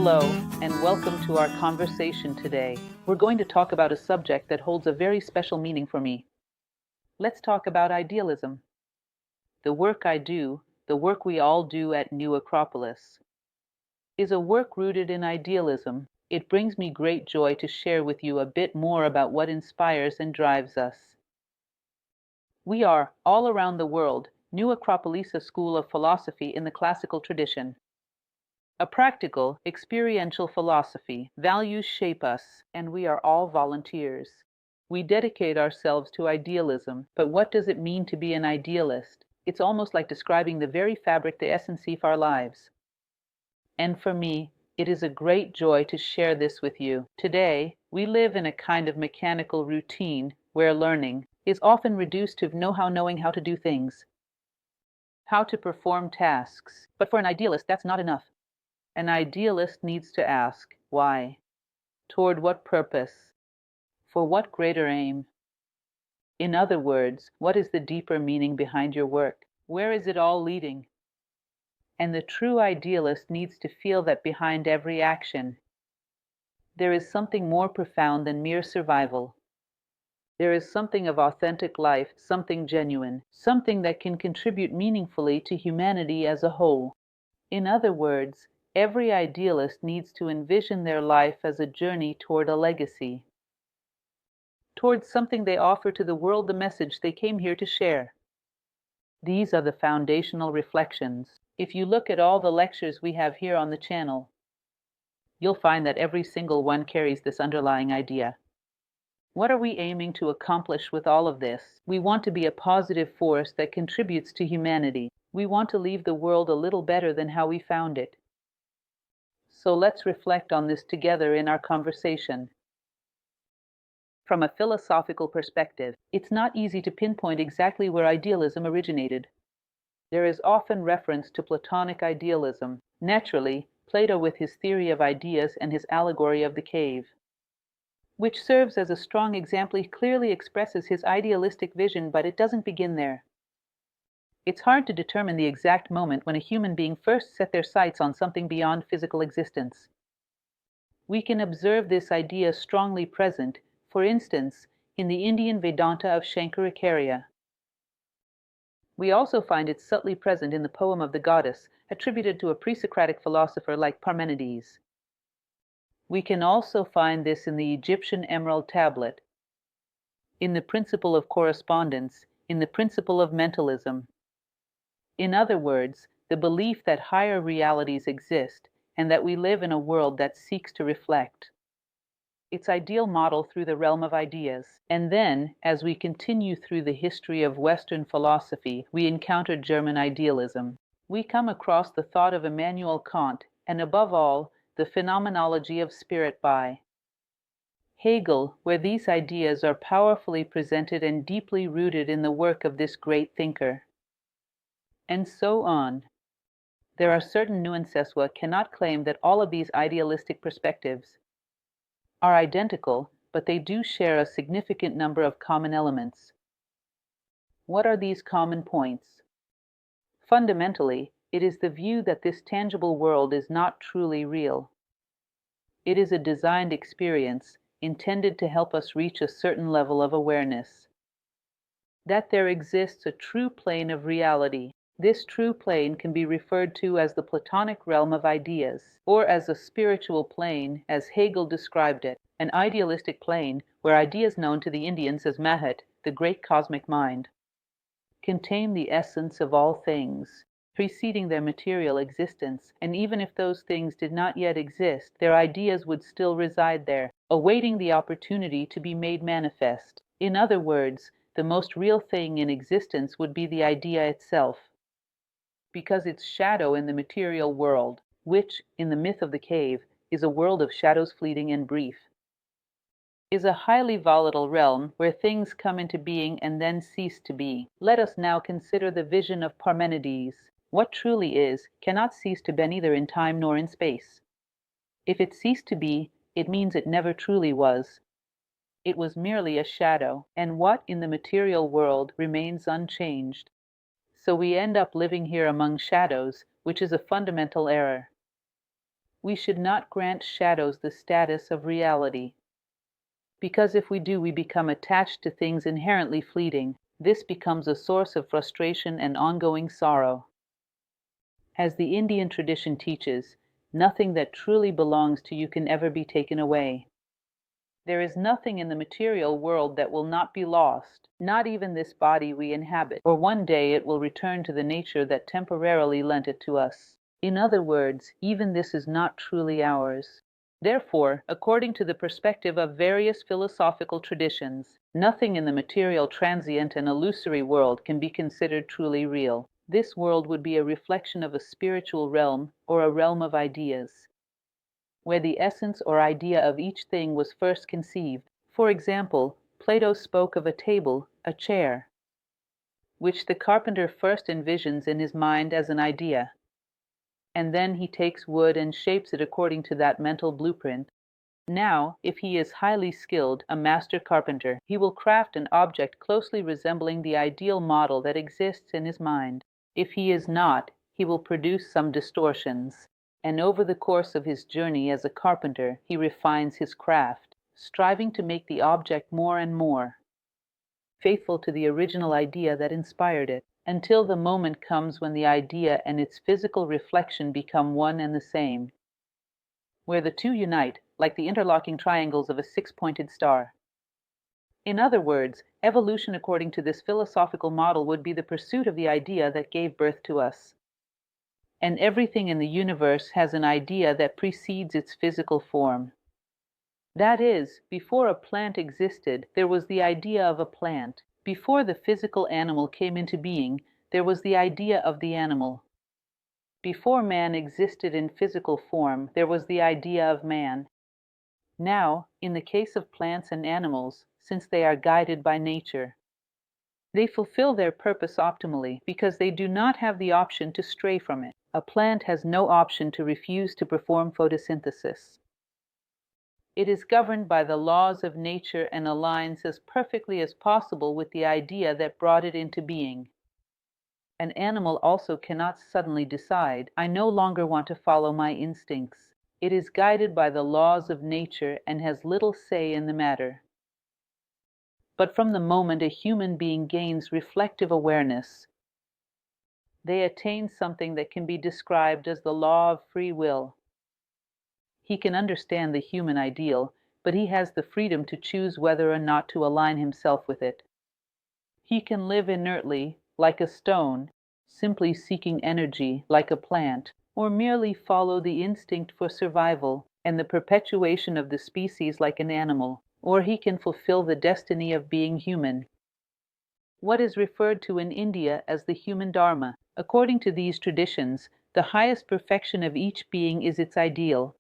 Hello, and welcome to our conversation today. We're going to talk about a subject that holds a very special meaning for me. Let's talk about idealism. The work I do, the work we all do at New Acropolis, is a work rooted in idealism. It brings me great joy to share with you a bit more about what inspires and drives us. We are, all around the world, New Acropolis, a school of philosophy in the classical tradition. A practical, experiential philosophy. Values shape us, and we are all volunteers. We dedicate ourselves to idealism, but what does it mean to be an idealist? It's almost like describing the very fabric, the essence of our lives. And for me, it is a great joy to share this with you. Today, we live in a kind of mechanical routine where learning is often reduced to knowing how to do things, how to perform tasks. But for an idealist, that's not enough. An idealist needs to ask, why? Toward what purpose? For what greater aim? In other words, what is the deeper meaning behind your work? Where is it all leading? And the true idealist needs to feel that behind every action, there is something more profound than mere survival. There is something of authentic life, something genuine, something that can contribute meaningfully to humanity as a whole. In other words, every idealist needs to envision their life as a journey toward a legacy, towards something they offer to the world, the message they came here to share. These are the foundational reflections. If you look at all the lectures we have here on the channel, you'll find that every single one carries this underlying idea. What are we aiming to accomplish with all of this? We want to be a positive force that contributes to humanity. We want to leave the world a little better than how we found it. So let's reflect on this together in our conversation. From a philosophical perspective, it's not easy to pinpoint exactly where idealism originated. There is often reference to Platonic idealism. Naturally, Plato with his theory of ideas and his allegory of the cave, which serves as a strong example, clearly expresses his idealistic vision, but it doesn't begin there. It's hard to determine the exact moment when a human being first set their sights on something beyond physical existence. We can observe this idea strongly present, for instance, in the Indian Vedanta of Shankaracharya. We also find it subtly present in the poem of the goddess, attributed to a pre-Socratic philosopher like Parmenides. We can also find this in the Egyptian emerald tablet, in the principle of correspondence, in the principle of mentalism. In other words, the belief that higher realities exist and that we live in a world that seeks to reflect its ideal model through the realm of ideas. And then, as we continue through the history of Western philosophy, we encounter German idealism. We come across the thought of Immanuel Kant, and above all, the phenomenology of spirit by Hegel, where these ideas are powerfully presented and deeply rooted in the work of this great thinker. And so on. There are certain nuances one cannot claim that all of these idealistic perspectives are identical, but they do share a significant number of common elements. What are these common points? Fundamentally, it is the view that this tangible world is not truly real. It is a designed experience intended to help us reach a certain level of awareness. That there exists a true plane of reality. This true plane can be referred to as the Platonic realm of ideas, or as a spiritual plane, as Hegel described it, an idealistic plane where ideas known to the Indians as Mahat, the great cosmic mind, contain the essence of all things, preceding their material existence, and even if those things did not yet exist, their ideas would still reside there, awaiting the opportunity to be made manifest. In other words, the most real thing in existence would be the idea itself, because its shadow in the material world, which, in the myth of the cave, is a world of shadows fleeting and brief, is a highly volatile realm where things come into being and then cease to be. Let us now consider the vision of Parmenides. What truly is cannot cease to be neither in time nor in space. If it ceased to be, it means it never truly was. It was merely a shadow, and what in the material world remains unchanged. So we end up living here among shadows, which is a fundamental error. We should not grant shadows the status of reality, because if we do, we become attached to things inherently fleeting. This becomes a source of frustration and ongoing sorrow. As the Indian tradition teaches, nothing that truly belongs to you can ever be taken away. There is nothing in the material world that will not be lost, not even this body we inhabit, or one day it will return to the nature that temporarily lent it to us. In other words, even this is not truly ours. Therefore, according to the perspective of various philosophical traditions, nothing in the material, transient, and illusory world can be considered truly real. This world would be a reflection of a spiritual realm or a realm of ideas, where the essence or idea of each thing was first conceived. For example, Plato spoke of a table, a chair, which the carpenter first envisions in his mind as an idea, and then he takes wood and shapes it according to that mental blueprint. Now, if he is highly skilled, a master carpenter, he will craft an object closely resembling the ideal model that exists in his mind. If he is not, he will produce some distortions, and over the course of his journey as a carpenter, he refines his craft, striving to make the object more and more faithful to the original idea that inspired it, until the moment comes when the idea and its physical reflection become one and the same, where the two unite, like the interlocking triangles of a six-pointed star. In other words, evolution according to this philosophical model would be the pursuit of the idea that gave birth to us. And everything in the universe has an idea that precedes its physical form. That is, before a plant existed, there was the idea of a plant. Before the physical animal came into being, there was the idea of the animal. Before man existed in physical form, there was the idea of man. Now, in the case of plants and animals, since they are guided by nature, they fulfill their purpose optimally because they do not have the option to stray from it. A plant has no option to refuse to perform photosynthesis. It is governed by the laws of nature and aligns as perfectly as possible with the idea that brought it into being. An animal also cannot suddenly decide, I no longer want to follow my instincts. It is guided by the laws of nature and has little say in the matter. But from the moment a human being gains reflective awareness, they attain something that can be described as the law of free will. He can understand the human ideal, but he has the freedom to choose whether or not to align himself with it. He can live inertly, like a stone, simply seeking energy, like a plant, or merely follow the instinct for survival and the perpetuation of the species like an animal, or he can fulfill the destiny of being human, what is referred to in India as the human dharma. According to these traditions, the highest perfection of each being is its ideal,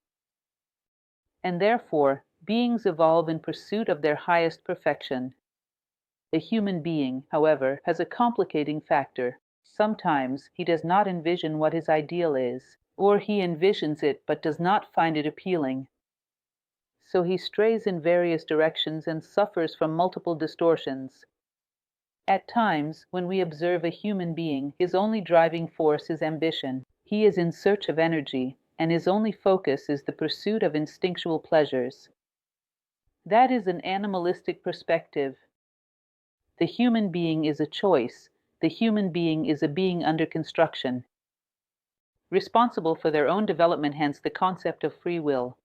and therefore beings evolve in pursuit of their highest perfection. The human being, however, has a complicating factor. Sometimes he does not envision what his ideal is, or he envisions it but does not find it appealing. So he strays in various directions and suffers from multiple distortions. At times, when we observe a human being, his only driving force is ambition. He is in search of energy, and his only focus is the pursuit of instinctual pleasures. That is an animalistic perspective. The human being is a choice. The human being is a being under construction, responsible for their own development, hence the concept of free will.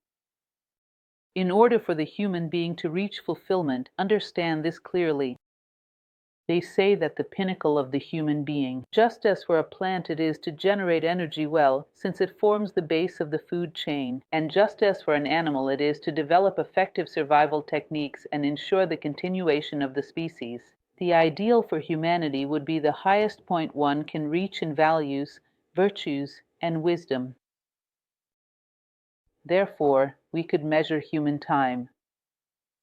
In order for the human being to reach fulfillment, understand this clearly. They say that the pinnacle of the human being, just as for a plant it is to generate energy well, since it forms the base of the food chain, and just as for an animal it is to develop effective survival techniques and ensure the continuation of the species. The ideal for humanity would be the highest point one can reach in values, virtues, and wisdom. Therefore, we could measure human time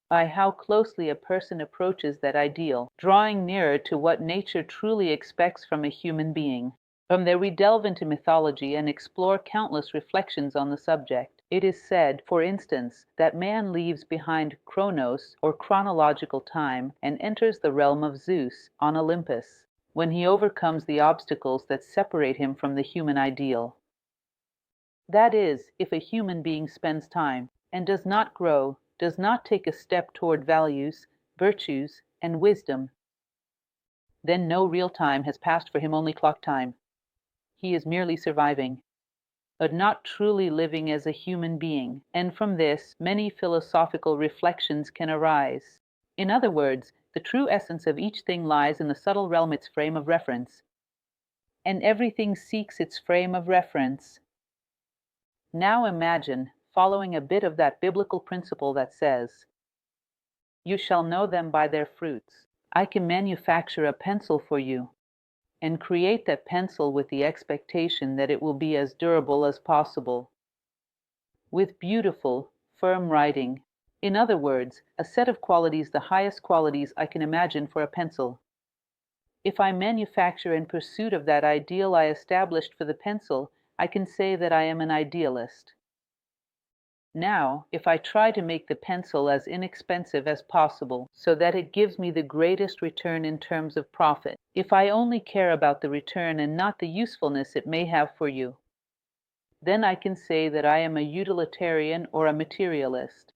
by how closely a person approaches that ideal, drawing nearer to what nature truly expects from a human being. From there we delve into mythology and explore countless reflections on the subject. It is said, for instance, that man leaves behind Chronos, or chronological time, and enters the realm of Zeus, on Olympus, when he overcomes the obstacles that separate him from the human ideal. That is, if a human being spends time and does not grow, does not take a step toward values, virtues, and wisdom, then no real time has passed for him, only clock time. He is merely surviving, but not truly living as a human being, and from this many philosophical reflections can arise. In other words, the true essence of each thing lies in the subtle realm, its frame of reference, and everything seeks its frame of reference. Now imagine following a bit of that biblical principle that says, "You shall know them by their fruits." I can manufacture a pencil for you and create that pencil with the expectation that it will be as durable as possible, with beautiful, firm writing. In other words, a set of qualities, the highest qualities I can imagine for a pencil. If I manufacture in pursuit of that ideal I established for the pencil, I can say that I am an idealist. Now, if I try to make the pencil as inexpensive as possible so that it gives me the greatest return in terms of profit, if I only care about the return and not the usefulness it may have for you, then I can say that I am a utilitarian or a materialist.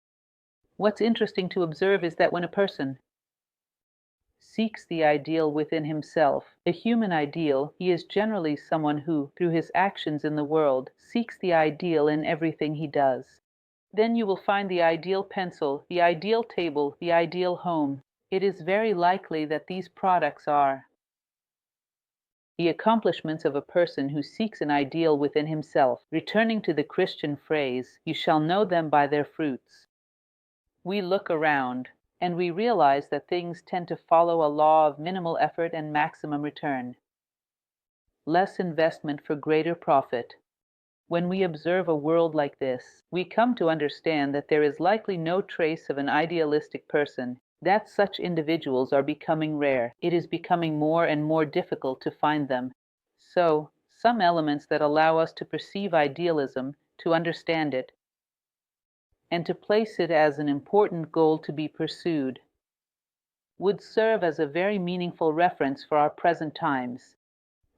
What's interesting to observe is that when a person seeks the ideal within himself, a human ideal, he is generally someone who, through his actions in the world, seeks the ideal in everything he does. Then you will find the ideal pencil, the ideal table, the ideal home. It is very likely that these products are the accomplishments of a person who seeks an ideal within himself. Returning to the Christian phrase, "You shall know them by their fruits." We look around, and we realize that things tend to follow a law of minimal effort and maximum return. Less investment for greater profit. When we observe a world like this, we come to understand that there is likely no trace of an idealistic person, that such individuals are becoming rare. It is becoming more and more difficult to find them. So, some elements that allow us to perceive idealism, to understand it, and to place it as an important goal to be pursued, would serve as a very meaningful reference for our present times.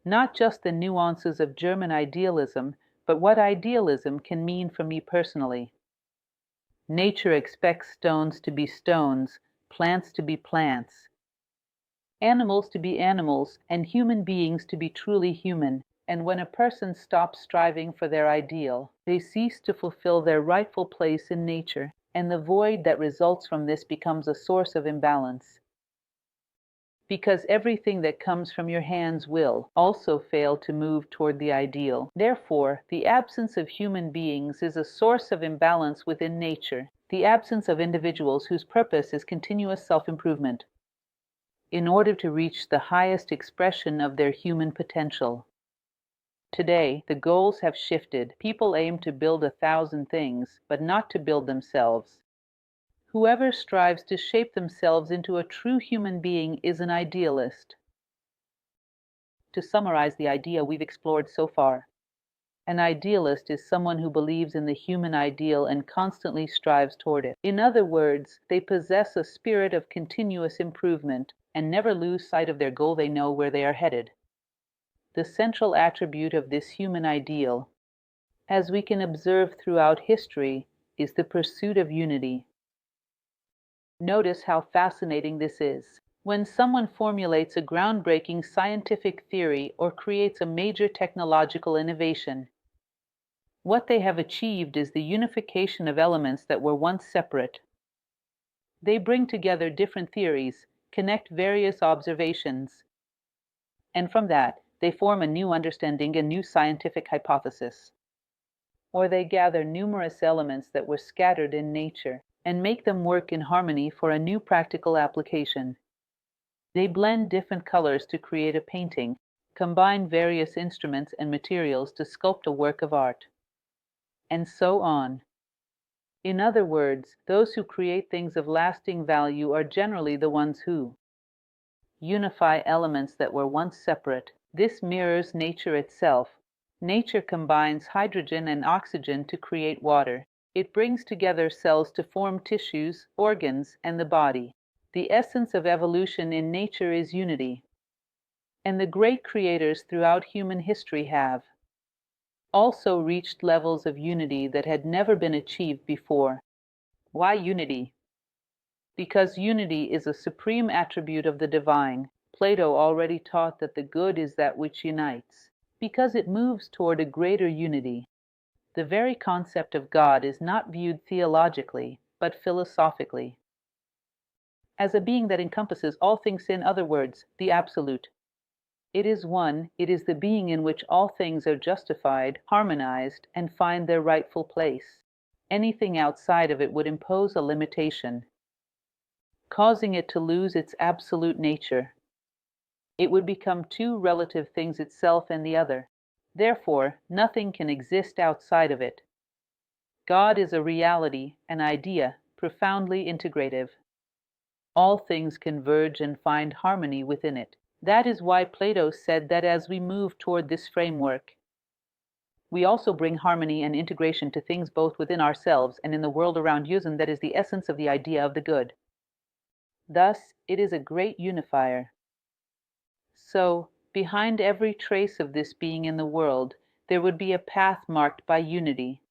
Not just the nuances of German idealism, but what idealism can mean for me personally. Nature expects stones to be stones, plants to be plants, animals to be animals, and human beings to be truly human. And when a person stops striving for their ideal, they cease to fulfill their rightful place in nature, and the void that results from this becomes a source of imbalance. Because everything that comes from your hands will also fail to move toward the ideal. Therefore, the absence of human beings is a source of imbalance within nature, the absence of individuals whose purpose is continuous self-improvement, in order to reach the highest expression of their human potential. Today, the goals have shifted. People aim to build 1,000 things, but not to build themselves. Whoever strives to shape themselves into a true human being is an idealist. To summarize the idea we've explored so far, an idealist is someone who believes in the human ideal and constantly strives toward it. In other words, they possess a spirit of continuous improvement and never lose sight of their goal. They know where they are headed. The central attribute of this human ideal, as we can observe throughout history, is the pursuit of unity. Notice how fascinating this is. When someone formulates a groundbreaking scientific theory or creates a major technological innovation, what they have achieved is the unification of elements that were once separate. They bring together different theories, connect various observations, and from that, they form a new understanding, a new scientific hypothesis. Or they gather numerous elements that were scattered in nature and make them work in harmony for a new practical application. They blend different colors to create a painting, combine various instruments and materials to sculpt a work of art, and so on. In other words, those who create things of lasting value are generally the ones who unify elements that were once separate. This mirrors nature itself. Nature combines hydrogen and oxygen to create water. It brings together cells to form tissues, organs, and the body. The essence of evolution in nature is unity. And the great creators throughout human history have also reached levels of unity that had never been achieved before. Why unity? Because unity is a supreme attribute of the divine. Plato already taught that the good is that which unites, because it moves toward a greater unity. The very concept of God is not viewed theologically, but philosophically, as a being that encompasses all things, in other words, the absolute. It is one, it is the being in which all things are justified, harmonized, and find their rightful place. Anything outside of it would impose a limitation, causing it to lose its absolute nature. It would become two relative things, itself and the other. Therefore, nothing can exist outside of it. God is a reality, an idea, profoundly integrative. All things converge and find harmony within it. That is why Plato said that as we move toward this framework, we also bring harmony and integration to things both within ourselves and in the world around us, and that is the essence of the idea of the good. Thus, it is a great unifier. So, behind every trace of this being in the world, there would be a path marked by unity.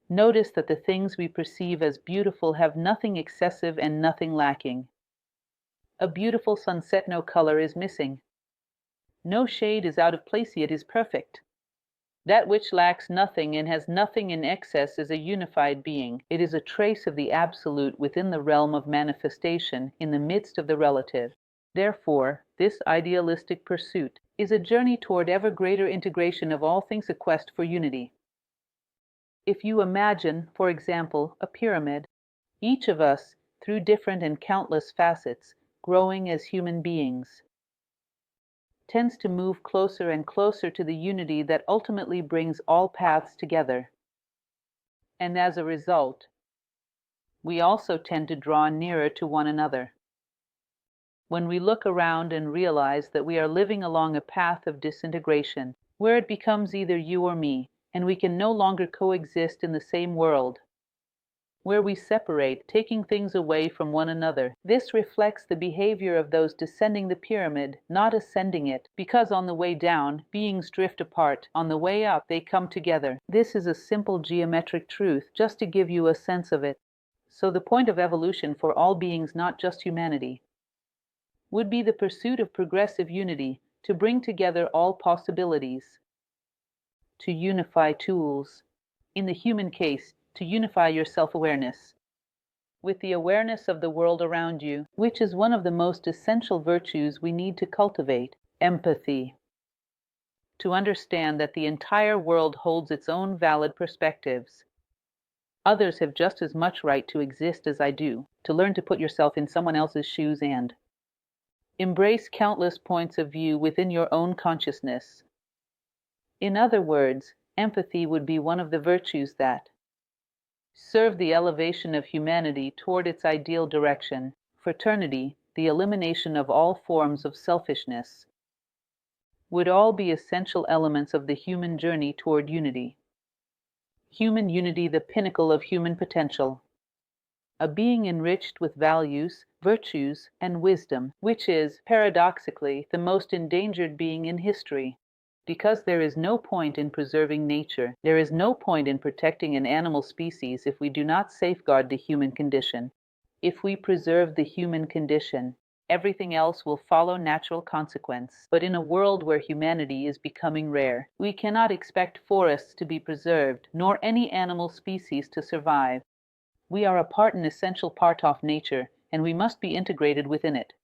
Notice that the things we perceive as beautiful have nothing excessive and nothing lacking. A beautiful sunset, no color is missing. No shade is out of place, it is perfect. That which lacks nothing and has nothing in excess is a unified being. It is a trace of the absolute within the realm of manifestation, in the midst of the relative. Therefore, this idealistic pursuit is a journey toward ever greater integration of all things, a quest for unity. If you imagine, for example, a pyramid, each of us, through different and countless facets, growing as human beings, tends to move closer and closer to the unity that ultimately brings all paths together. And as a result, we also tend to draw nearer to one another. When we look around and realize that we are living along a path of disintegration, where it becomes either you or me, and we can no longer coexist in the same world, where we separate, taking things away from one another. This reflects the behavior of those descending the pyramid, not ascending it, because on the way down, beings drift apart. On the way up, they come together. This is a simple geometric truth, just to give you a sense of it. So the point of evolution for all beings, not just humanity, would be the pursuit of progressive unity, to bring together all possibilities, to unify tools. In the human case, to unify your self-awareness with the awareness of the world around you, which is one of the most essential virtues we need to cultivate, empathy. To understand that the entire world holds its own valid perspectives. Others have just as much right to exist as I do, to learn to put yourself in someone else's shoes and embrace countless points of view within your own consciousness. In other words, empathy would be one of the virtues that serve the elevation of humanity toward its ideal direction. Fraternity, the elimination of all forms of selfishness, would all be essential elements of the human journey toward unity. Human unity, the pinnacle of human potential. A being enriched with values, virtues, and wisdom, which is, paradoxically, the most endangered being in history. Because there is no point in preserving nature, there is no point in protecting an animal species if we do not safeguard the human condition. If we preserve the human condition, everything else will follow natural consequence. But in a world where humanity is becoming rare, we cannot expect forests to be preserved, nor any animal species to survive. We are an essential part of nature, and we must be integrated within it.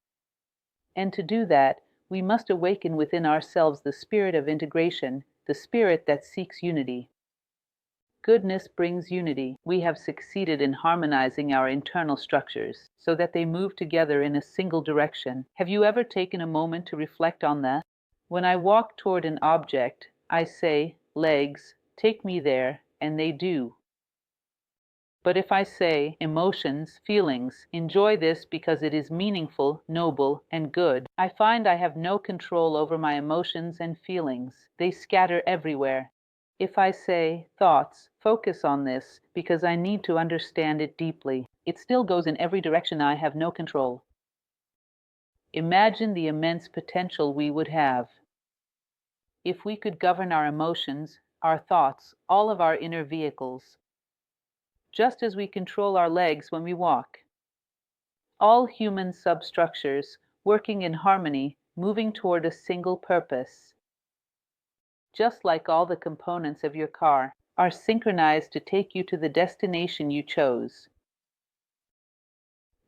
And to do that, we must awaken within ourselves the spirit of integration, the spirit that seeks unity. Goodness brings unity. We have succeeded in harmonizing our internal structures so that they move together in a single direction. Have you ever taken a moment to reflect on that? When I walk toward an object, I say, legs, take me there, and they do. But if I say, emotions, feelings, enjoy this because it is meaningful, noble, and good, I find I have no control over my emotions and feelings. They scatter everywhere. If I say, thoughts, focus on this because I need to understand it deeply, it still goes in every direction. I have no control. Imagine the immense potential we would have. If we could govern our emotions, our thoughts, all of our inner vehicles, just as we control our legs when we walk, all human substructures working in harmony, moving toward a single purpose, just like all the components of your car are synchronized to take you to the destination you chose.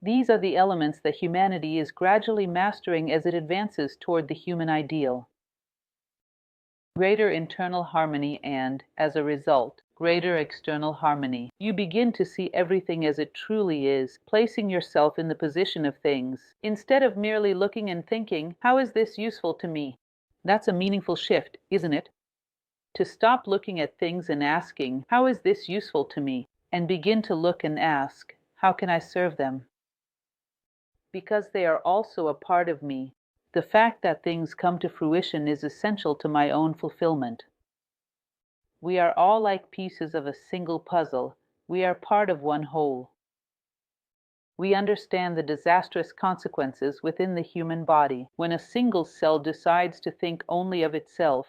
These are the elements that humanity is gradually mastering as it advances toward the human ideal. Greater internal harmony and, as a result, greater external harmony. You begin to see everything as it truly is, placing yourself in the position of things, instead of merely looking and thinking, how is this useful to me? That's a meaningful shift, isn't it? To stop looking at things and asking, how is this useful to me? And begin to look and ask, how can I serve them? Because they are also a part of me. The fact that things come to fruition is essential to my own fulfillment. We are all like pieces of a single puzzle. We are part of one whole. We understand the disastrous consequences within the human body when a single cell decides to think only of itself,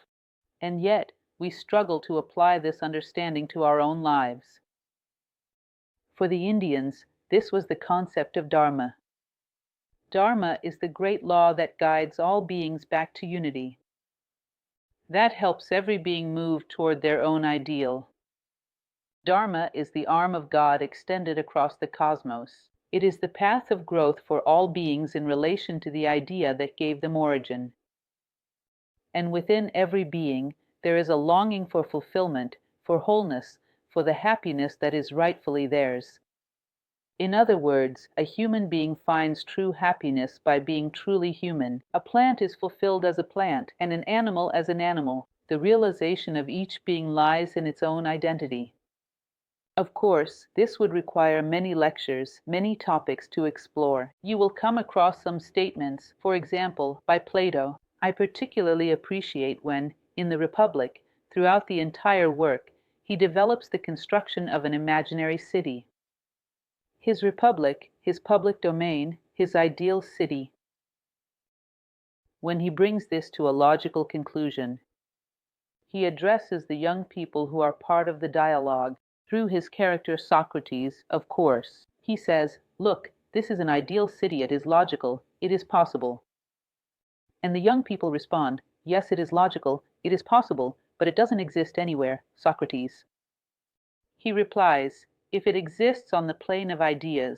and yet we struggle to apply this understanding to our own lives. For the Indians, this was the concept of Dharma. Dharma is the great law that guides all beings back to unity. That helps every being move toward their own ideal. Dharma is the arm of God extended across the cosmos. It is the path of growth for all beings in relation to the idea that gave them origin. And within every being, there is a longing for fulfillment, for wholeness, for the happiness that is rightfully theirs. In other words, a human being finds true happiness by being truly human. A plant is fulfilled as a plant, and an animal as an animal. The realization of each being lies in its own identity. Of course, this would require many lectures, many topics to explore. You will come across some statements, for example, by Plato. I particularly appreciate when, in the Republic, throughout the entire work, he develops the construction of an imaginary city. His republic, his public domain, his ideal city. When he brings this to a logical conclusion, he addresses the young people who are part of the dialogue through his character Socrates, of course. He says, look, this is an ideal city, it is logical, it is possible. And the young people respond, yes, it is logical, it is possible, but it doesn't exist anywhere, Socrates. He replies, if it exists on the plane of ideas,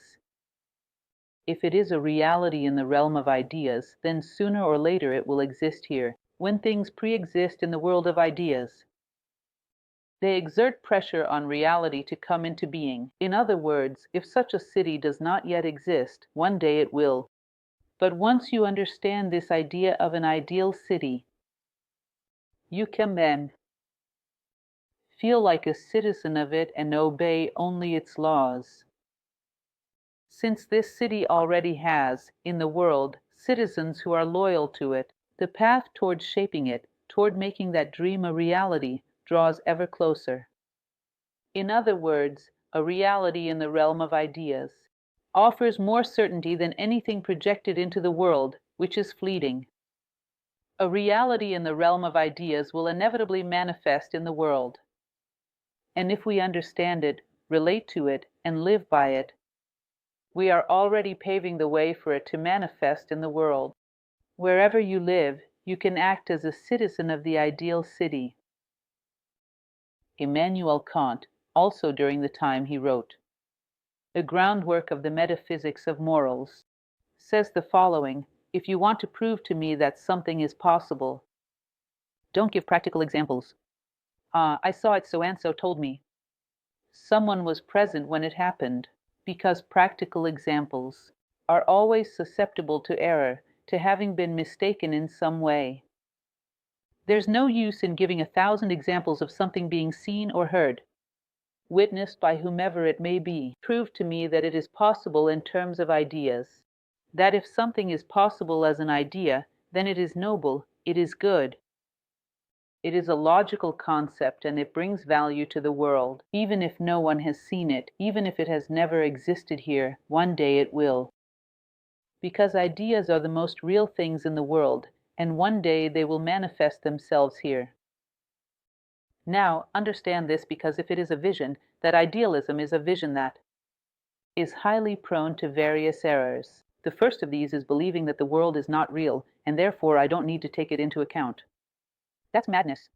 if it is a reality in the realm of ideas, then sooner or later it will exist here. When things pre-exist in the world of ideas, they exert pressure on reality to come into being. In other words, if such a city does not yet exist, one day it will. But once you understand this idea of an ideal city, you can then feel like a citizen of it and obey only its laws. Since this city already has, in the world, citizens who are loyal to it, the path toward shaping it, toward making that dream a reality, draws ever closer. In other words, a reality in the realm of ideas offers more certainty than anything projected into the world, which is fleeting. A reality in the realm of ideas will inevitably manifest in the world. And if we understand it, relate to it, and live by it, we are already paving the way for it to manifest in the world. Wherever you live, you can act as a citizen of the ideal city. Immanuel Kant, also during the time he wrote The Groundwork of the Metaphysics of Morals, says the following: if you want to prove to me that something is possible, don't give practical examples. I saw it, so-and-so told me. Someone was present when it happened, because practical examples are always susceptible to error, to having been mistaken in some way. There's no use in giving 1,000 examples of something being seen or heard, witnessed by whomever it may be. Prove to me that it is possible in terms of ideas. That if something is possible as an idea, then it is noble, it is good. It is a logical concept and it brings value to the world. Even if no one has seen it, even if it has never existed here, one day it will. Because ideas are the most real things in the world, and one day they will manifest themselves here. Now, understand this, because if it is a vision, that idealism is a vision that is highly prone to various errors. The first of these is believing that the world is not real, and therefore I don't need to take it into account. That's madness.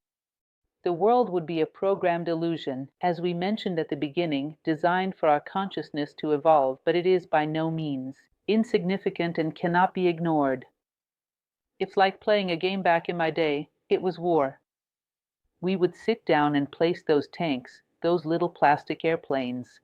The world would be a programmed illusion, as we mentioned at the beginning, designed for our consciousness to evolve, but it is by no means insignificant and cannot be ignored. It's like playing a game back in my day. It was war. We would sit down and place those tanks, those little plastic airplanes.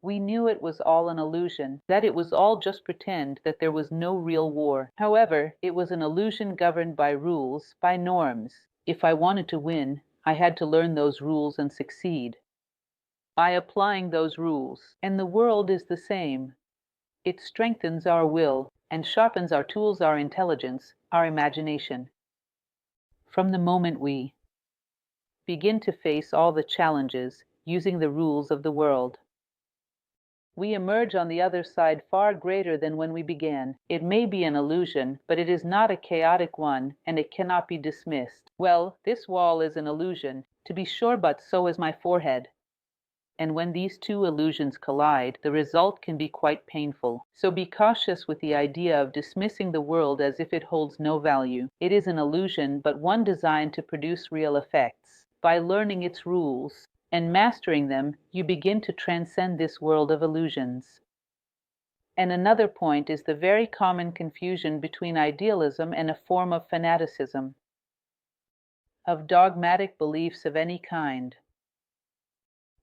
We knew it was all an illusion, that it was all just pretend, that there was no real war. However, it was an illusion governed by rules, by norms. If I wanted to win, I had to learn those rules and succeed by applying those rules. And the world is the same. It strengthens our will and sharpens our tools, our intelligence, our imagination. From the moment we begin to face all the challenges using the rules of the world, we emerge on the other side far greater than when we began. It may be an illusion, but it is not a chaotic one, and it cannot be dismissed. Well, this wall is an illusion, to be sure, but so is my forehead. And when these two illusions collide, the result can be quite painful. So be cautious with the idea of dismissing the world as if it holds no value. It is an illusion, but one designed to produce real effects. By learning its rules and mastering them, you begin to transcend this world of illusions. And another point is the very common confusion between idealism and a form of fanaticism, of dogmatic beliefs of any kind,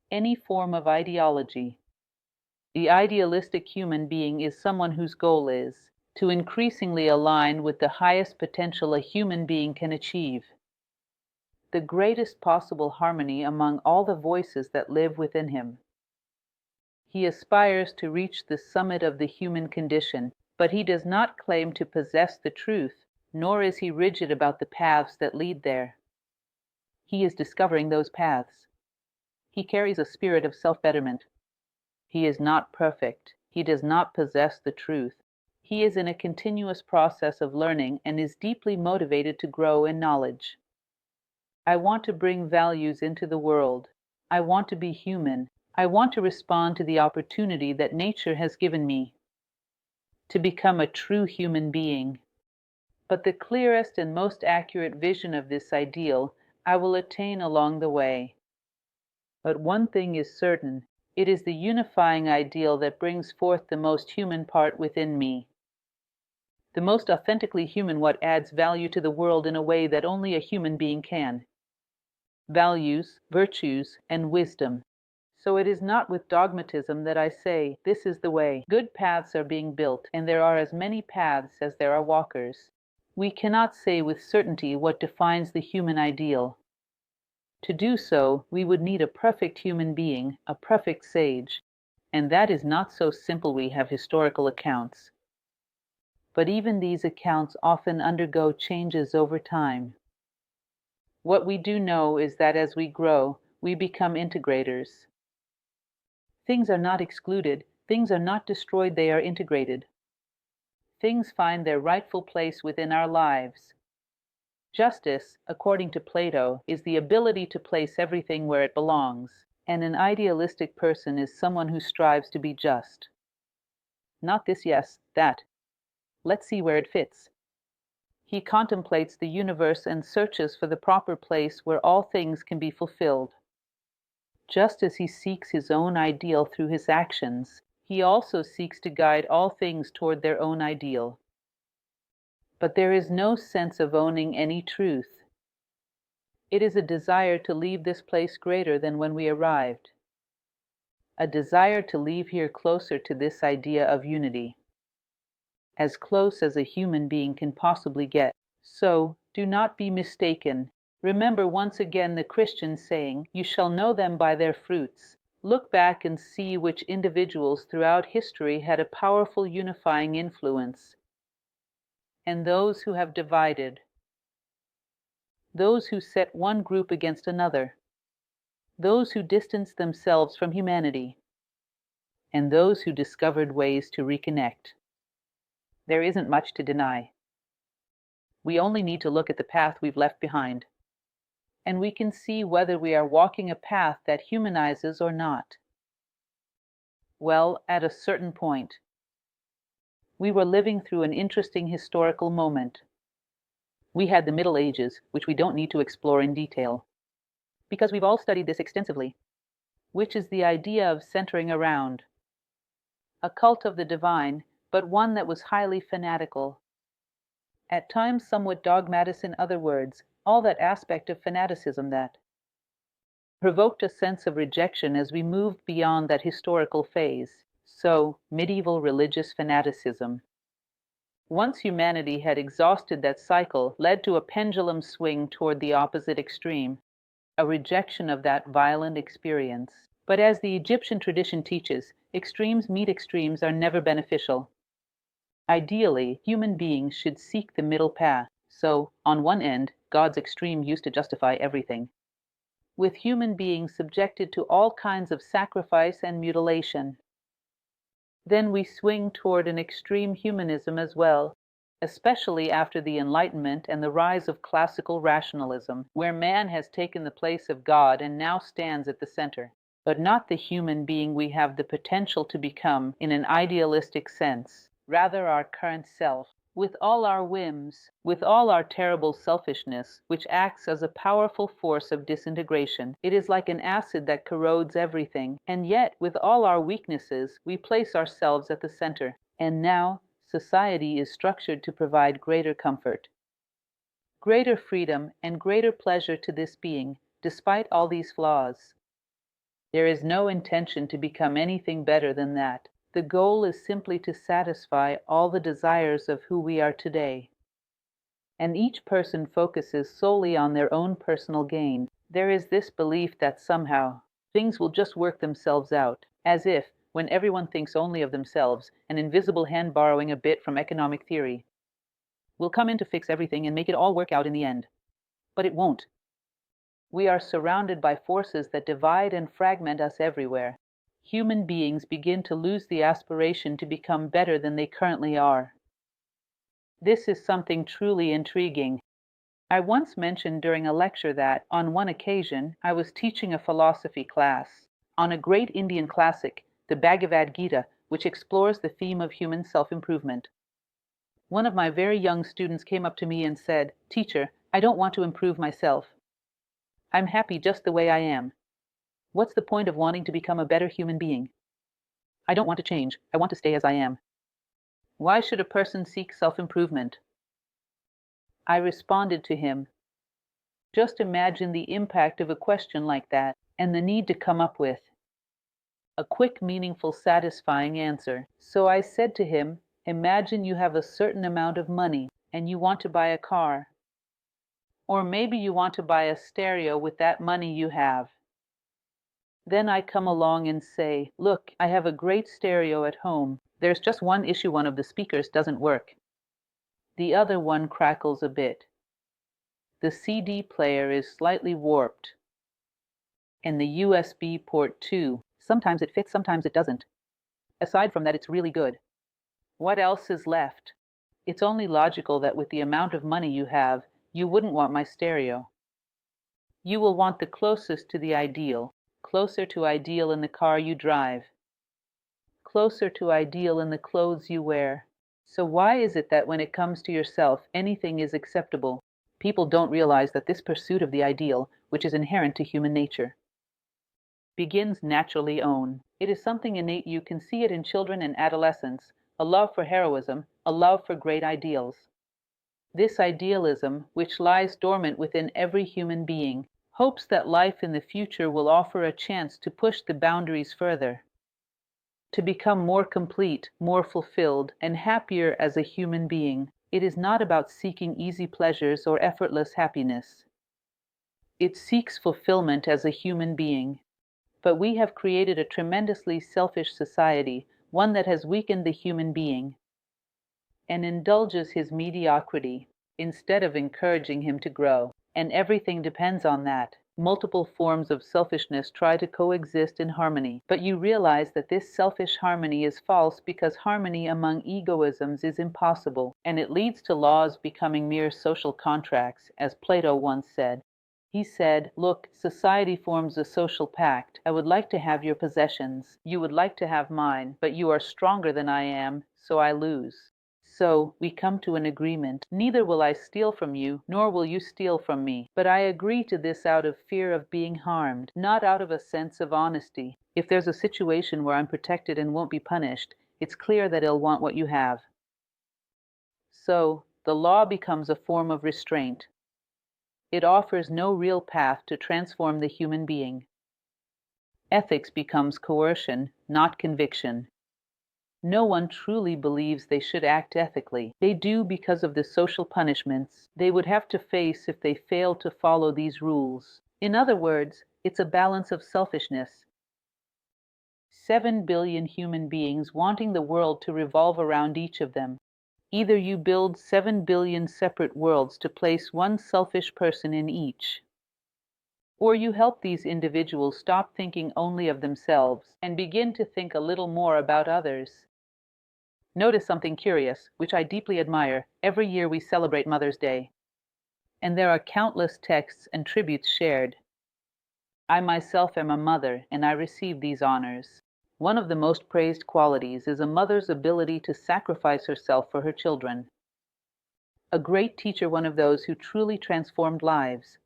any form of ideology. The idealistic human being is someone whose goal is to increasingly align with the highest potential a human being can achieve, the greatest possible harmony among all the voices that live within him. He aspires to reach the summit of the human condition, but he does not claim to possess the truth, nor is he rigid about the paths that lead there. He is discovering those paths. He carries a spirit of self-betterment. He is not perfect. He does not possess the truth. He is in a continuous process of learning and is deeply motivated to grow in knowledge. I want to bring values into the world. I want to be human. I want to respond to the opportunity that nature has given me to become a true human being. But the clearest and most accurate vision of this ideal I will attain along the way. But one thing is certain, it is the unifying ideal that brings forth the most human part within me. The most authentically human, what adds value to the world in a way that only a human being can. Values, virtues, and wisdom. So it is not with dogmatism that I say, this is the way. Good paths are being built, and there are as many paths as there are walkers. We cannot say with certainty what defines the human ideal. To do so, we would need a perfect human being, a perfect sage, and that is not so simple. We have historical accounts. But even these accounts often undergo changes over time. What we do know is that as we grow, we become integrators. Things are not excluded, things are not destroyed, they are integrated. Things find their rightful place within our lives. Justice, according to Plato, is the ability to place everything where it belongs, and an idealistic person is someone who strives to be just. Not this, yes, that. Let's see where it fits. He contemplates the universe and searches for the proper place where all things can be fulfilled. Just as he seeks his own ideal through his actions, he also seeks to guide all things toward their own ideal. But there is no sense of owning any truth. It is a desire to leave this place greater than when we arrived. A desire to leave here closer to this idea of unity. As close as a human being can possibly get. So, do not be mistaken. Remember once again the Christian saying, "You shall know them by their fruits." Look back and see which individuals throughout history had a powerful unifying influence, and those who have divided, those who set one group against another, those who distanced themselves from humanity, and those who discovered ways to reconnect. There isn't much to deny. We only need to look at the path we've left behind, and we can see whether we are walking a path that humanizes or not. Well, at a certain point, we were living through an interesting historical moment. We had the Middle Ages, which we don't need to explore in detail, because we've all studied this extensively, which is the idea of centering around a cult of the divine, but one that was highly fanatical, at times somewhat dogmatic. In other words, all that aspect of fanaticism that provoked a sense of rejection as we moved beyond that historical phase. So, medieval religious fanaticism, once humanity had exhausted that cycle, led to a pendulum swing toward the opposite extreme, a rejection of that violent experience. But as the Egyptian tradition teaches, extremes meet extremes are never beneficial. Ideally, human beings should seek the middle path. So, on one end, God's extreme used to justify everything, with human beings subjected to all kinds of sacrifice and mutilation. Then we swing toward an extreme humanism as well, especially after the Enlightenment and the rise of classical rationalism, where man has taken the place of God and now stands at the center, but not the human being we have the potential to become in an idealistic sense, rather our current self, with all our whims, with all our terrible selfishness, which acts as a powerful force of disintegration. It is like an acid that corrodes everything, and yet, with all our weaknesses, we place ourselves at the center. And now, society is structured to provide greater comfort, greater freedom, and greater pleasure to this being, despite all these flaws. There is no intention to become anything better than that. The goal is simply to satisfy all the desires of who we are today. And each person focuses solely on their own personal gain. There is this belief that somehow things will just work themselves out, as if, when everyone thinks only of themselves, an invisible hand borrowing a bit from economic theory will come in to fix everything and make it all work out in the end. But it won't. We are surrounded by forces that divide and fragment us everywhere. Human beings begin to lose the aspiration to become better than they currently are. This is something truly intriguing. I once mentioned during a lecture that, on one occasion, I was teaching a philosophy class on a great Indian classic, the Bhagavad Gita, which explores the theme of human self-improvement. One of my very young students came up to me and said, "Teacher, I don't want to improve myself. I'm happy just the way I am. What's the point of wanting to become a better human being? I don't want to change. I want to stay as I am. Why should a person seek self-improvement?" I responded to him, just imagine the impact of a question like that and the need to come up with a quick, meaningful, satisfying answer. So I said to him, imagine you have a certain amount of money and you want to buy a car. Or maybe you want to buy a stereo with that money you have. Then I come along and say, look, I have a great stereo at home. There's just one issue: one of the speakers doesn't work. The other one crackles a bit. The CD player is slightly warped. And the USB port too. Sometimes it fits, sometimes it doesn't. Aside from that, it's really good. What else is left? It's only logical that with the amount of money you have, you wouldn't want my stereo. You will want the closest to the ideal, closer to ideal in the car you drive, closer to ideal in the clothes you wear. So why is it that when it comes to yourself, anything is acceptable? People don't realize that this pursuit of the ideal, which is inherent to human nature, begins naturally own. It is something innate. You can see it in children and adolescents, a love for heroism, a love for great ideals. This idealism, which lies dormant within every human being, hopes that life in the future will offer a chance to push the boundaries further, to become more complete, more fulfilled, and happier as a human being. It is not about seeking easy pleasures or effortless happiness. It seeks fulfillment as a human being. But we have created a tremendously selfish society, one that has weakened the human being and indulges his mediocrity instead of encouraging him to grow. And everything depends on that. Multiple forms of selfishness try to coexist in harmony, but you realize that this selfish harmony is false because harmony among egoisms is impossible, and it leads to laws becoming mere social contracts, as Plato once said. He said, "Look, society forms a social pact. I would like to have your possessions. You would like to have mine, but you are stronger than I am, so I lose. So we come to an agreement. Neither will I steal from you, nor will you steal from me. But I agree to this out of fear of being harmed, not out of a sense of honesty. If there's a situation where I'm protected and won't be punished, it's clear that I'll want what you have." So the law becomes a form of restraint. It offers no real path to transform the human being. Ethics becomes coercion, not conviction. No one truly believes they should act ethically. They do because of the social punishments they would have to face if they fail to follow these rules. In other words, it's a balance of selfishness. 7 billion human beings wanting the world to revolve around each of them. Either you build 7 billion separate worlds to place one selfish person in each, or you help these individuals stop thinking only of themselves and begin to think a little more about others. Notice something curious, which I deeply admire. Every year we celebrate Mother's Day, and there are countless texts and tributes shared. I myself am a mother, and I receive these honors. One of the most praised qualities is a mother's ability to sacrifice herself for her children. A great teacher, one of those who truly transformed lives,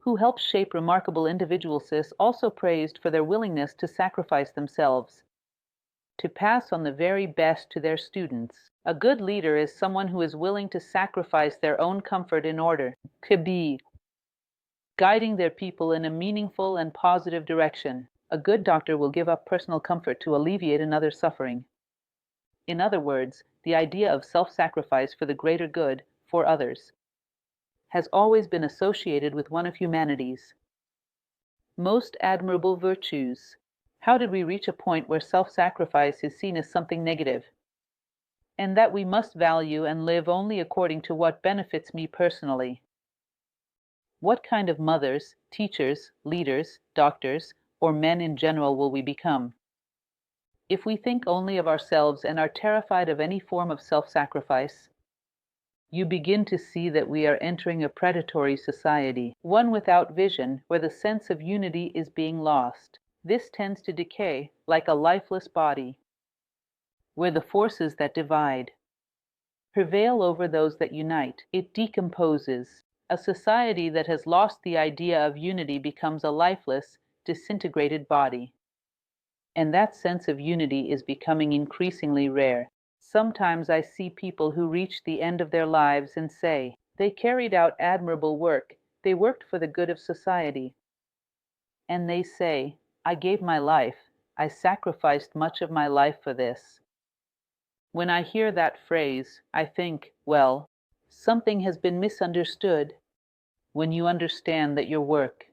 who helped shape remarkable individuals, is also praised for their willingness to sacrifice themselves, to pass on the very best to their students. A good leader is someone who is willing to sacrifice their own comfort in order to be guiding their people in a meaningful and positive direction. A good doctor will give up personal comfort to alleviate another's suffering. In other words, the idea of self-sacrifice for the greater good, for others, has always been associated with one of humanity's most admirable virtues. How did we reach a point where self-sacrifice is seen as something negative, and that we must value and live only according to what benefits me personally? What kind of mothers, teachers, leaders, doctors, or men in general will we become? If we think only of ourselves and are terrified of any form of self-sacrifice, you begin to see that we are entering a predatory society, one without vision, where the sense of unity is being lost. This tends to decay like a lifeless body, where the forces that divide prevail over those that unite. It decomposes. A society that has lost the idea of unity becomes a lifeless, disintegrated body. And that sense of unity is becoming increasingly rare. Sometimes I see people who reach the end of their lives and say, they carried out admirable work, they worked for the good of society. And they say, I gave my life, I sacrificed much of my life for this. When I hear that phrase, I think, well, something has been misunderstood. When you understand that your work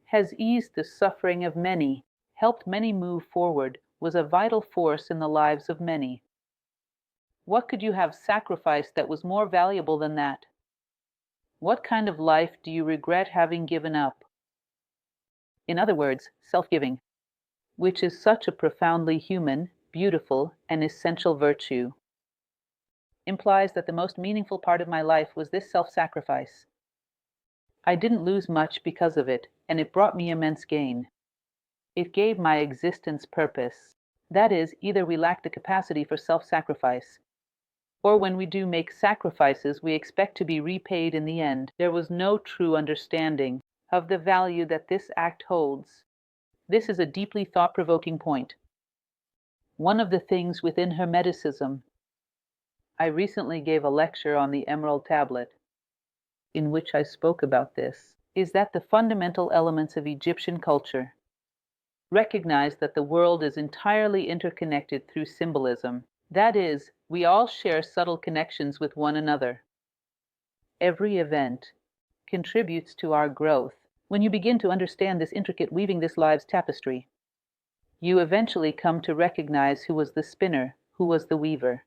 has eased the suffering of many, helped many move forward, was a vital force in the lives of many, what could you have sacrificed that was more valuable than that? What kind of life do you regret having given up? In other words, self-giving, which is such a profoundly human, beautiful, and essential virtue, implies that the most meaningful part of my life was this self-sacrifice. I didn't lose much because of it, and it brought me immense gain. It gave my existence purpose. That is, either we lack the capacity for self-sacrifice, or when we do make sacrifices, we expect to be repaid in the end. There was no true understanding of the value that this act holds. This is a deeply thought-provoking point. One of the things within Hermeticism, I recently gave a lecture on the Emerald Tablet, in which I spoke about this, is that the fundamental elements of Egyptian culture recognize that the world is entirely interconnected through symbolism. That is, we all share subtle connections with one another. Every event contributes to our growth. When you begin to understand this intricate weaving this life's tapestry, you eventually come to recognize who was the spinner, who was the weaver.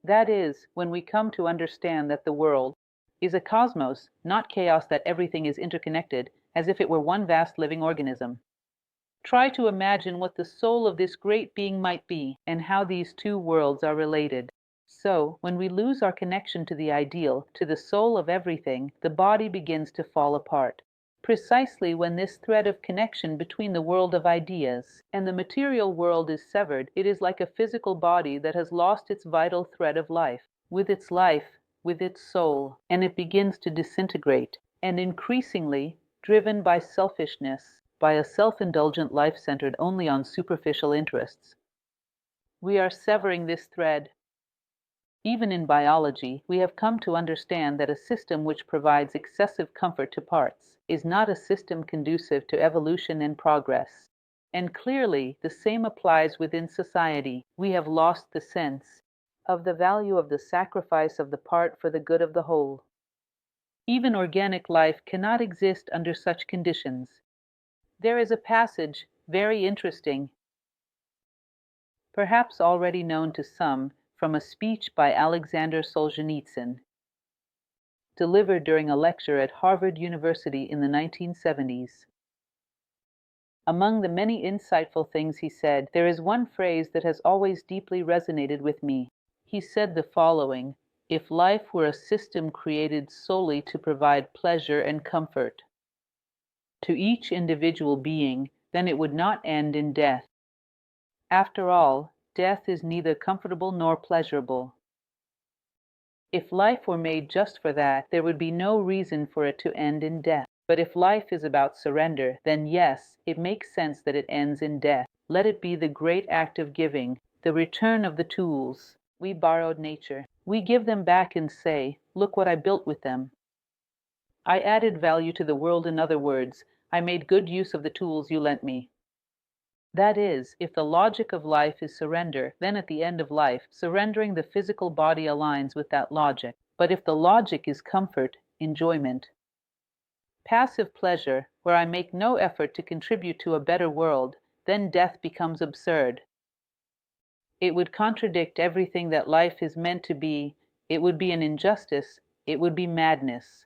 That is, when we come to understand that the world, is a cosmos, not chaos that everything is interconnected, as if it were one vast living organism. Try to imagine what the soul of this great being might be, and how these two worlds are related. So, when we lose our connection to the ideal, to the soul of everything, the body begins to fall apart. Precisely when this thread of connection between the world of ideas and the material world is severed, it is like a physical body that has lost its vital thread of life, with its soul, and it begins to disintegrate, and increasingly, driven by selfishness, by a self-indulgent life centered only on superficial interests. We are severing this thread. Even in biology, we have come to understand that a system which provides excessive comfort to parts is not a system conducive to evolution and progress. And clearly, the same applies within society. We have lost the sense of the value of the sacrifice of the part for the good of the whole. Even organic life cannot exist under such conditions. There is a passage, very interesting, perhaps already known to some, from a speech by Alexander Solzhenitsyn, delivered during a lecture at Harvard University in the 1970s. Among the many insightful things he said, there is one phrase that has always deeply resonated with me. He said the following: "If life were a system created solely to provide pleasure and comfort to each individual being, then it would not end in death. After all, death is neither comfortable nor pleasurable. If life were made just for that, there would be no reason for it to end in death. But if life is about surrender, then yes, it makes sense that it ends in death. Let it be the great act of giving, the return of the tools we borrowed nature. We give them back and say, look what I built with them. I added value to the world. In other words, I made good use of the tools you lent me." That is, if the logic of life is surrender, then at the end of life, surrendering the physical body aligns with that logic. But if the logic is comfort, enjoyment, passive pleasure, where I make no effort to contribute to a better world, then death becomes absurd. It would contradict everything that life is meant to be. It would be an injustice. It would be madness.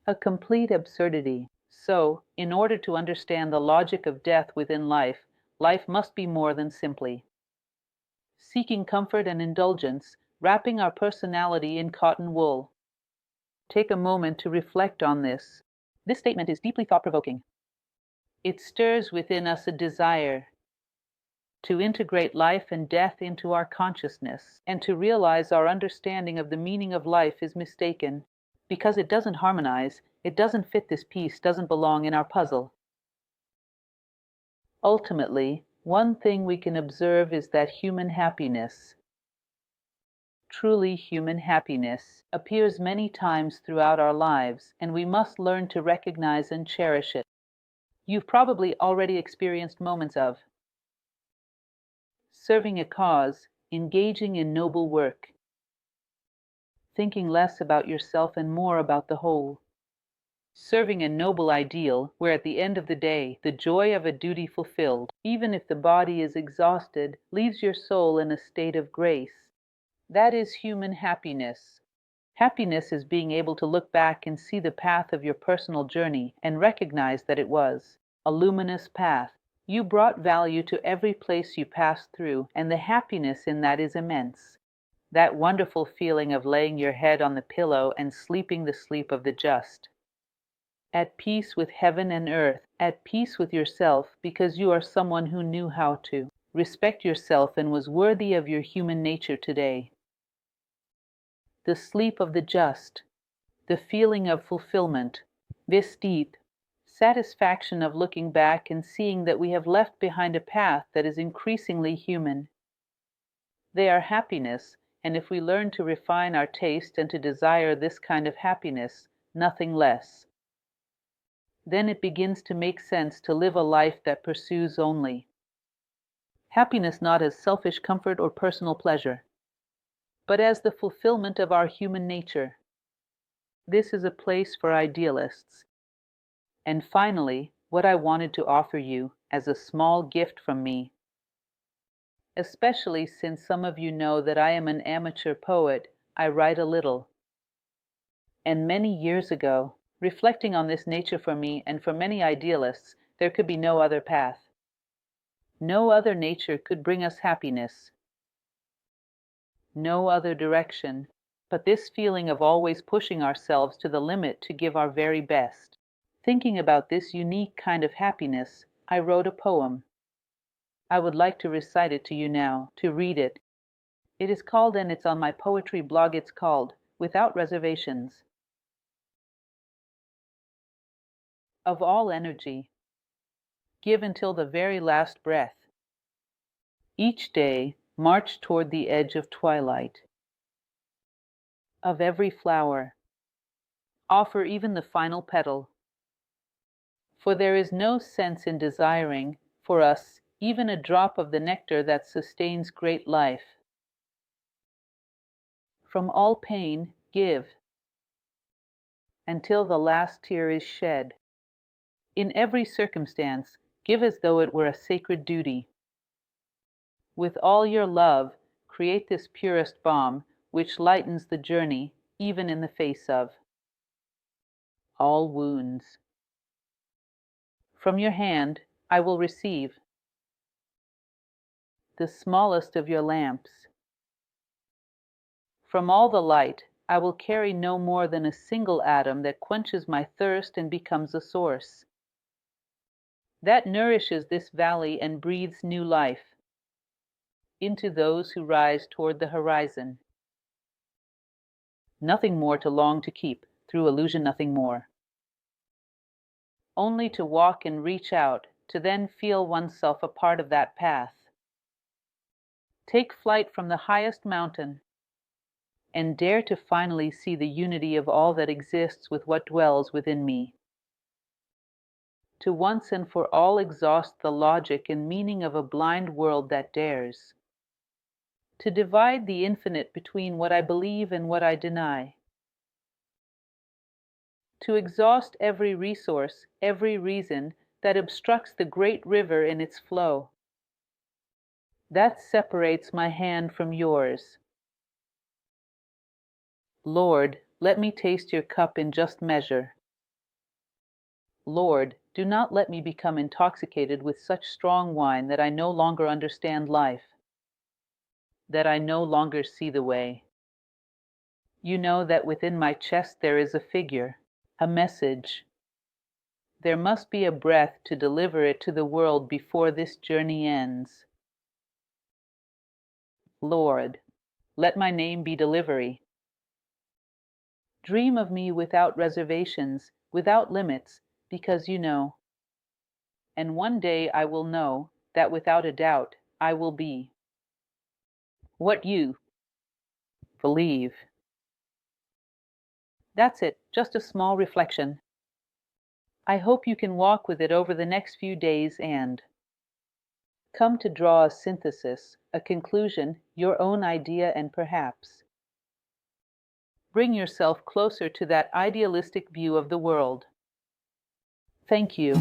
A complete absurdity. So, in order to understand the logic of death within life, life must be more than simply seeking comfort and indulgence, wrapping our personality in cotton wool. Take a moment to reflect on this. This statement is deeply thought-provoking. It stirs within us a desire to integrate life and death into our consciousness, and to realize our understanding of the meaning of life is mistaken. Because it doesn't harmonize, it doesn't fit this piece, doesn't belong in our puzzle. Ultimately, one thing we can observe is that human happiness, truly human happiness, appears many times throughout our lives, and we must learn to recognize and cherish it. You've probably already experienced moments of serving a cause, engaging in noble work, thinking less about yourself and more about the whole. Serving a noble ideal, where at the end of the day, the joy of a duty fulfilled, even if the body is exhausted, leaves your soul in a state of grace. That is human happiness. Happiness is being able to look back and see the path of your personal journey and recognize that it was a luminous path. You brought value to every place you passed through, and the happiness in that is immense. That wonderful feeling of laying your head on the pillow and sleeping the sleep of the just. At peace with heaven and earth, at peace with yourself, because you are someone who knew how to respect yourself and was worthy of your human nature today. The sleep of the just, the feeling of fulfillment, vestit, satisfaction of looking back and seeing that we have left behind a path that is increasingly human. They are happiness, and if we learn to refine our taste and to desire this kind of happiness, nothing less, then it begins to make sense to live a life that pursues only happiness, not as selfish comfort or personal pleasure, but as the fulfillment of our human nature. This is a place for idealists. And finally, what I wanted to offer you as a small gift from me, especially since some of you know that I am an amateur poet, I write a little. And many years ago, reflecting on this nature for me and for many idealists, there could be no other path. No other nature could bring us happiness. No other direction, but this feeling of always pushing ourselves to the limit to give our very best. Thinking about this unique kind of happiness, I wrote a poem. I would like to recite it to you now, to read it. It is called, and it's on my poetry blog, it's called, Without Reservations. Of all energy, give until the very last breath. Each day, march toward the edge of twilight. Of every flower, offer even the final petal. For there is no sense in desiring, for us, even a drop of the nectar that sustains great life. From all pain, give, until the last tear is shed. In every circumstance, give as though it were a sacred duty. With all your love, create this purest balm, which lightens the journey, even in the face of all wounds. From your hand, I will receive the smallest of your lamps. From all the light, I will carry no more than a single atom that quenches my thirst and becomes a source that nourishes this valley and breathes new life into those who rise toward the horizon. Nothing more to long to keep, through illusion nothing more. Only to walk and reach out, to then feel oneself a part of that path. Take flight from the highest mountain, and dare to finally see the unity of all that exists with what dwells within me. To once and for all exhaust the logic and meaning of a blind world that dares to divide the infinite between what I believe and what I deny. To exhaust every resource, every reason that obstructs the great river in its flow. That separates my hand from yours. Lord, let me taste your cup in just measure. Lord, do not let me become intoxicated with such strong wine that I no longer understand life, that I no longer see the way. You know that within my chest there is a figure, a message. There must be a breath to deliver it to the world before this journey ends. Lord, let my name be delivery. Dream of me without reservations, without limits, because you know. And one day I will know that without a doubt I will be what you believe. That's it, just a small reflection. I hope you can walk with it over the next few days and come to draw a synthesis, a conclusion, your own idea, and perhaps bring yourself closer to that idealistic view of the world. Thank you.